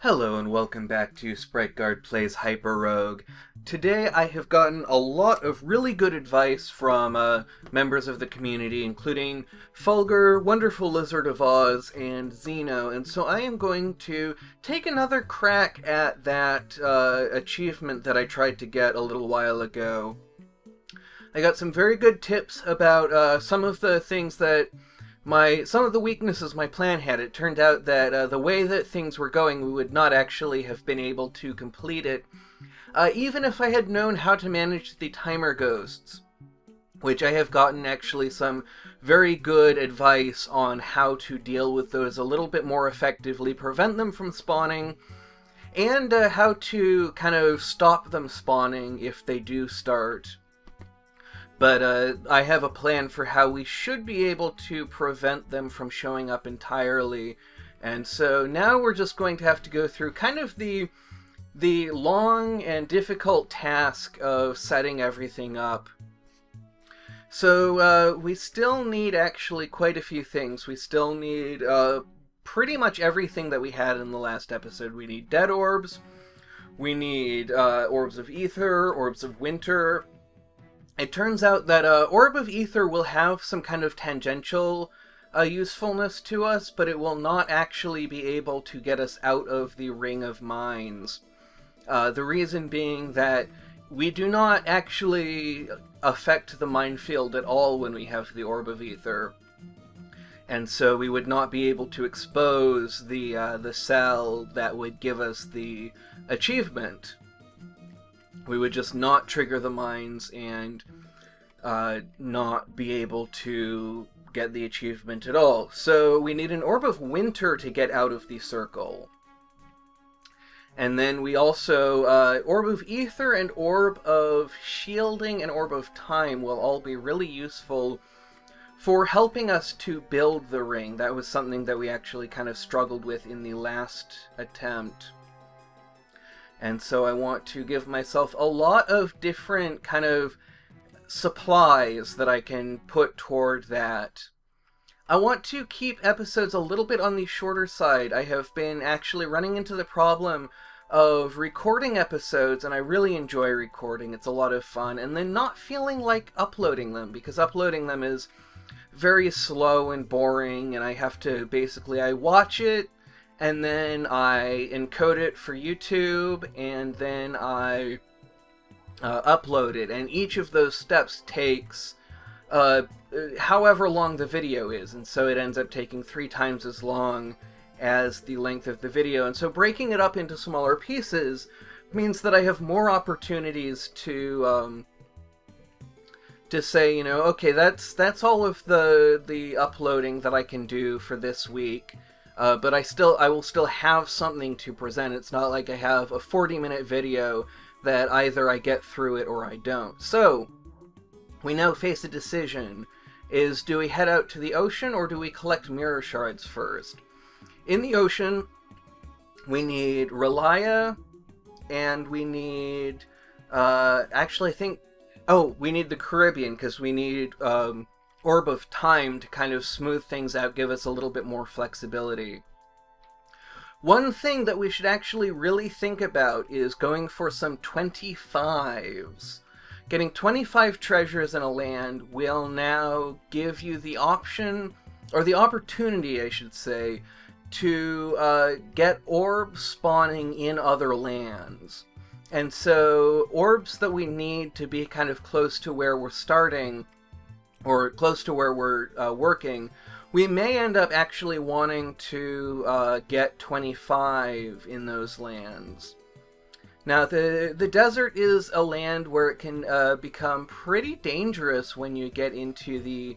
Hello and welcome back to Sprite Guard Plays HyperRogue. Today I have gotten a lot of really good advice from members of the community, including Fulgur, Wonderful Lizard of Oz, and Zeno, and so I am going to take another crack at that achievement that I tried to get a little while ago. I got some very good tips about some of the things that some of the weaknesses my plan had. It turned out that the way that things were going, we would not actually have been able to complete it, even if I had known how to manage the timer ghosts, which I have gotten actually some very good advice on how to deal with those a little bit more effectively, prevent them from spawning, and how to kind of stop them spawning if they do start. But I have a plan for how we should be able to prevent them from showing up entirely. And so now we're just going to have to go through kind of the long and difficult task of setting everything up. So we still need actually quite a few things. We still need pretty much everything that we had in the last episode. We need dead orbs. We need orbs of ether, orbs of winter. It turns out that Orb of Ether will have some kind of tangential usefulness to us, but it will not actually be able to get us out of the Ring of Mines. The reason being that we do not actually affect the minefield at all when we have the Orb of Ether. And so we would not be able to expose the cell that would give us the achievement. We would just not trigger the mines and not be able to get the achievement at all. So we need an Orb of Winter to get out of the circle. And then we also, Orb of Ether and Orb of Shielding and Orb of Time will all be really useful for helping us to build the ring. That was something that we actually kind of struggled with in the last attempt. And so I want to give myself a lot of different kind of supplies that I can put toward that. I want to keep episodes a little bit on the shorter side. I have been actually running into the problem of recording episodes, and I really enjoy recording. It's a lot of fun, and then not feeling like uploading them, because uploading them is very slow and boring, and I have to basically, I watch it, and then I encode it for YouTube, and then I upload it. And each of those steps takes however long the video is, and so it ends up taking 3 times as long as the length of the video. And so breaking it up into smaller pieces means that I have more opportunities to say, you know, okay, that's all of the uploading that I can do for this week. But I will still have something to present. It's not like I have a 40-minute video that either I get through it or I don't. So, we now face a decision. Do we head out to the ocean or do we collect mirror shards first? In the ocean, we need Relia, and we need, actually I think, we need the Caribbean, because we need, Orb of Time to kind of smooth things out, give us a little bit more flexibility. One thing that we should actually really think about is going for some 25s. Getting 25 treasures in a land will now give you the option, or the opportunity, I should say, to get orbs spawning in other lands. And so, orbs that we need to be kind of close to where we're starting, or close to where we're working, we may end up actually wanting to get 25 in those lands. Now, the desert is a land where it can become pretty dangerous when you get into the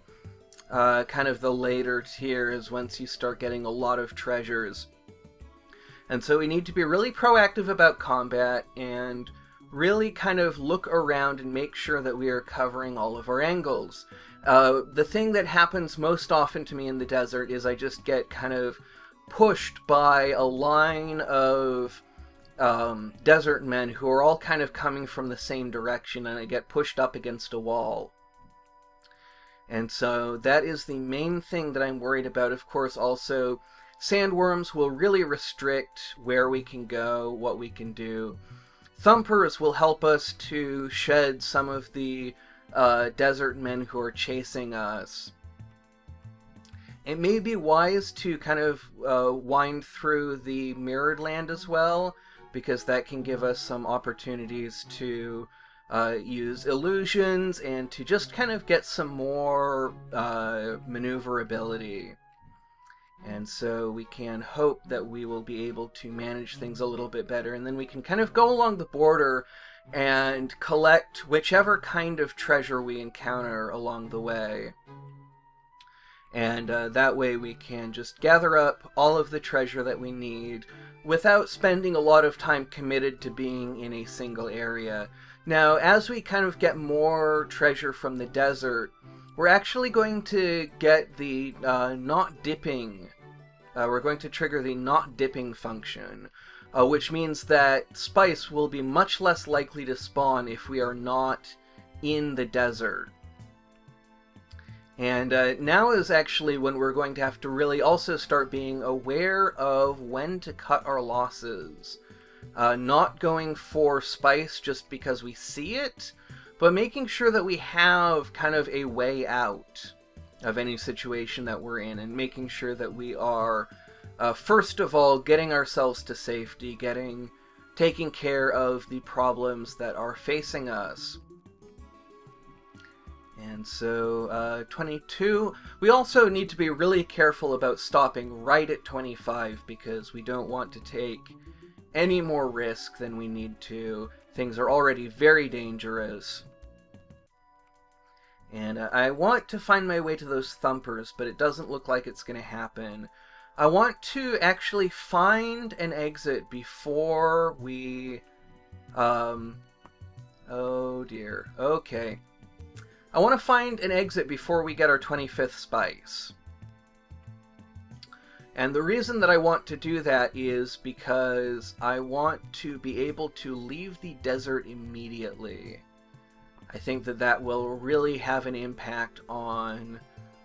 kind of the later tiers, once you start getting a lot of treasures. And so we need to be really proactive about combat and really kind of look around and make sure that we are covering all of our angles. The thing that happens most often to me in the desert is I just get kind of pushed by a line of desert men who are all kind of coming from the same direction, and I get pushed up against a wall. And so that is the main thing that I'm worried about. Of course, also Sandworms will really restrict where we can go, what we can do. Thumpers will help us to shed some of the desert men who are chasing us. It may be wise to kind of wind through the Mirrored Land as well, because that can give us some opportunities to use illusions and to just kind of get some more maneuverability. And so we can hope that we will be able to manage things a little bit better, and then we can kind of go along the border and collect whichever kind of treasure we encounter along the way. And that way we can just gather up all of the treasure that we need without spending a lot of time committed to being in a single area. Now, as we kind of get more treasure from the desert, we're actually going to get the not dipping. We're going to trigger the not dipping function, which means that spice will be much less likely to spawn if we are not in the desert. And now is actually when we're going to have to really also start being aware of when to cut our losses. Not going for spice just because we see it, but making sure that we have kind of a way out of any situation that we're in, and making sure that we are, first of all, getting ourselves to safety, taking care of the problems that are facing us. And so, 22, we also need to be really careful about stopping right at 25, because we don't want to take any more risk than we need to. Things are already very dangerous. And I want to find my way to those thumpers, but it doesn't look like it's going to happen. I want to actually find an exit before we... oh dear. Okay. I want to find an exit before we get our 25th spice. And the reason that I want to do that is because I want to be able to leave the desert immediately. I think that that will really have an impact on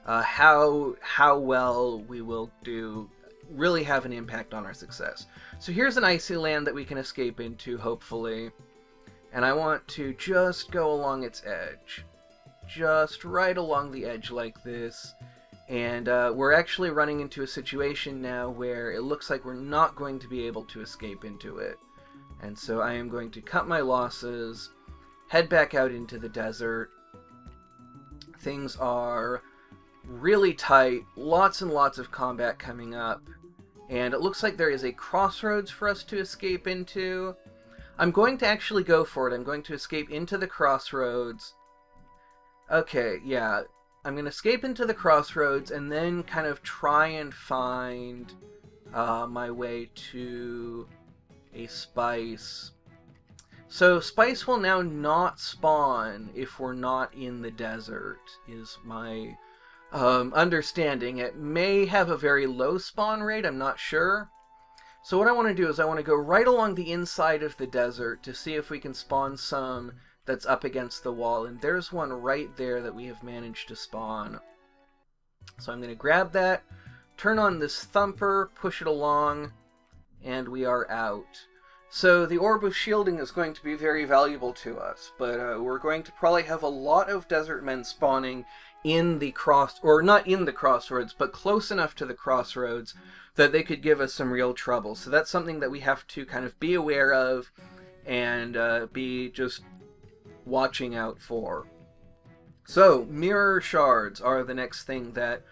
how well we will do, really have an impact on our success. So here's an icy land that we can escape into, hopefully. And I want to just go along its edge. Just right along the edge like this. And we're actually running into a situation now where it looks like we're not going to be able to escape into it. And so I am going to cut my losses, head back out into the desert. Things are really tight, lots and lots of combat coming up, and it looks like there is a crossroads for us to escape into. I'm going to actually go for it. I'm going to escape into the crossroads. Okay, yeah. I'm going to escape into the crossroads and then kind of try and find my way to a spice. So spice will now not spawn if we're not in the desert, is my understanding. It may have a very low spawn rate, I'm not sure. So what I want to do is I want to go right along the inside of the desert to see if we can spawn some that's up against the wall, and there's one right there that we have managed to spawn. So I'm going to grab that, turn on this thumper, push it along, and we are out. So the Orb of Shielding is going to be very valuable to us, but we're going to probably have a lot of desert men spawning in the not in the crossroads, but close enough to the crossroads that they could give us some real trouble. So that's something that we have to kind of be aware of and be just watching out for. So mirror shards are the next thing that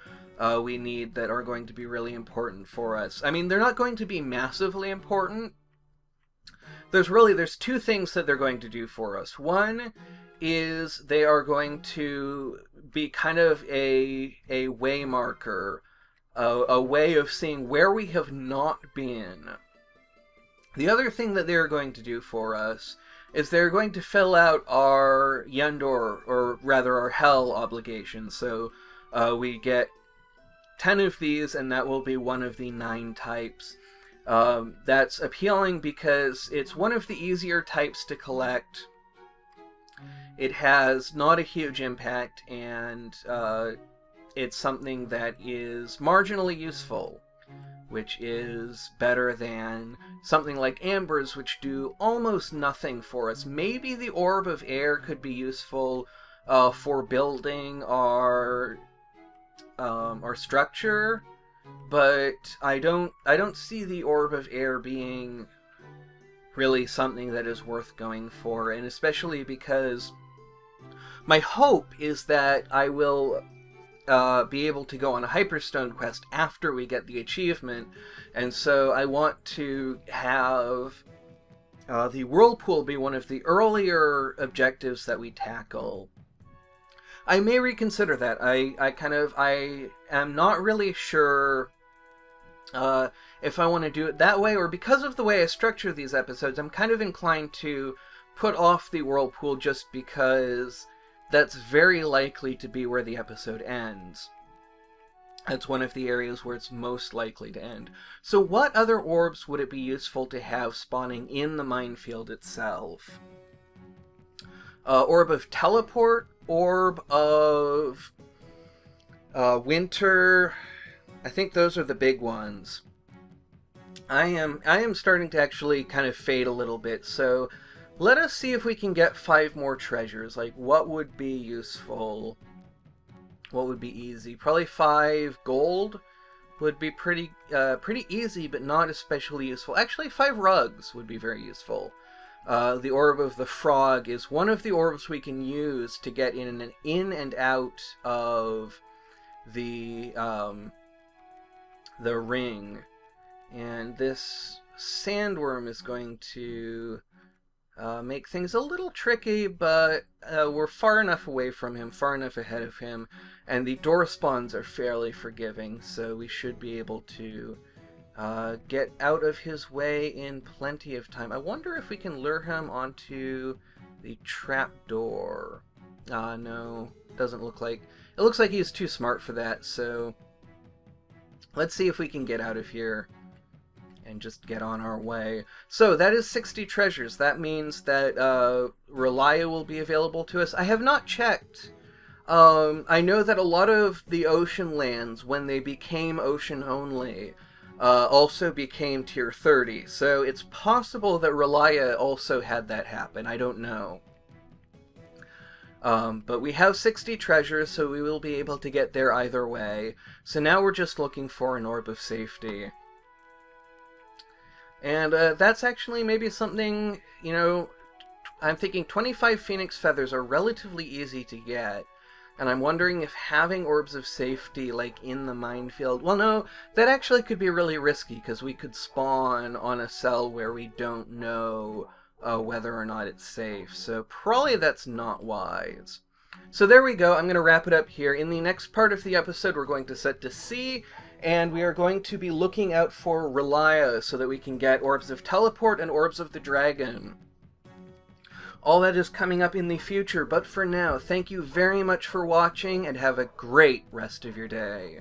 we need that are going to be really important for us. I mean, they're not going to be massively important. There's two things that they're going to do for us. One is they are going to be kind of a way marker, a way of seeing where we have not been. The other thing that they're going to do for us is they're going to fill out our Yendor, or rather our Hell obligation. So we get 10 of these, and that will be one of the 9 types. That's appealing because it's one of the easier types to collect. It has not a huge impact, and it's something that is marginally useful, which is better than something like Ambers, which do almost nothing for us. Maybe the Orb of Air could be useful for building our structure, but I don't see the Orb of Air being really something that is worth going for, and especially because my hope is that I will be able to go on a Hyperstone quest after we get the achievement, and so I want to have the Whirlpool be one of the earlier objectives that we tackle. I may reconsider that. I am not really sure if I want to do it that way, or because of the way I structure these episodes, I'm kind of inclined to put off the Whirlpool just because that's very likely to be where the episode ends. That's one of the areas where it's most likely to end. So what other orbs would it be useful to have spawning in the minefield itself? Orb of Teleport, Orb of Winter. I think those are the big ones. I am starting to actually kind of fade a little bit, so let us see if we can get 5 more treasures. Like, what would be useful? What would be easy? Probably 5 gold would be pretty easy, but not especially useful. Actually, 5 rugs would be very useful. The Orb of the Frog is one of the orbs we can use to get in and out of the ring. And this sandworm is going to make things a little tricky, but we're far enough away from him, far enough ahead of him, and the door spawns are fairly forgiving, so we should be able to get out of his way in plenty of time. I wonder if we can lure him onto the trapdoor. No, doesn't look like. It looks like he's too smart for that, so let's see if we can get out of here and just get on our way. So that is 60 treasures. That means that Relia will be available to us. I have not checked. I know that a lot of the ocean lands, when they became ocean only, also became tier 30. So it's possible that Relia also had that happen. I don't know. But we have 60 treasures, so we will be able to get there either way. So now we're just looking for an Orb of Safety. And that's actually maybe something, you know, I'm thinking 25 Phoenix Feathers are relatively easy to get. And I'm wondering if having Orbs of Safety, like, in the minefield... Well, no, that actually could be really risky, because we could spawn on a cell where we don't know whether or not it's safe. So probably that's not wise. So there we go. I'm going to wrap it up here. In the next part of the episode, we're going to set to sea, and we are going to be looking out for Relia so that we can get Orbs of Teleport and Orbs of the Dragon. All that is coming up in the future, but for now, thank you very much for watching, and have a great rest of your day.